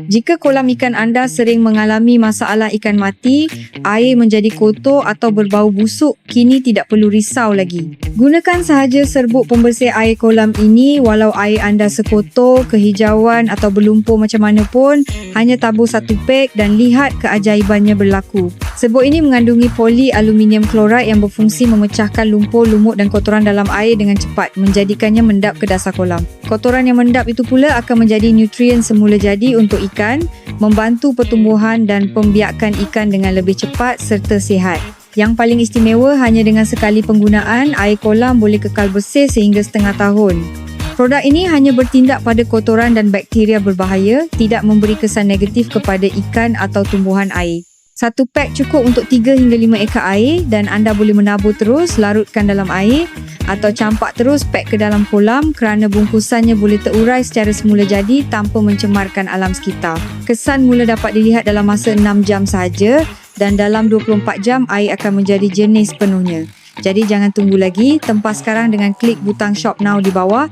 Jika kolam ikan anda sering mengalami masalah ikan mati, air menjadi kotor atau berbau busuk, kini tidak perlu risau lagi. Gunakan sahaja serbuk pembersih air kolam ini walau air anda sekotor, kehijauan atau berlumpur macam mana pun, hanya tabur satu pek dan lihat keajaibannya berlaku. Serbuk ini mengandungi polialuminium klorid yang berfungsi memecahkan lumpur, lumut dan kotoran dalam air dengan cepat, menjadikannya mendap ke dasar kolam. Kotoran yang mendap itu pula akan menjadi nutrien semula jadi untuk ikan, membantu pertumbuhan dan pembiakan ikan dengan lebih cepat serta sihat. Yang paling istimewa, hanya dengan sekali penggunaan, air kolam boleh kekal bersih sehingga setengah tahun. Produk ini hanya bertindak pada kotoran dan bakteria berbahaya, tidak memberi kesan negatif kepada ikan atau tumbuhan air. Satu pek cukup untuk 3 hingga 5 ekar air dan anda boleh menabur terus, larutkan dalam air atau campak terus pek ke dalam kolam kerana bungkusannya boleh terurai secara semula jadi tanpa mencemarkan alam sekitar. Kesan mula dapat dilihat dalam masa 6 jam sahaja dan dalam 24 jam air akan menjadi jernih sepenuhnya. Jadi jangan tunggu lagi, tempah sekarang dengan klik butang Shop Now di bawah.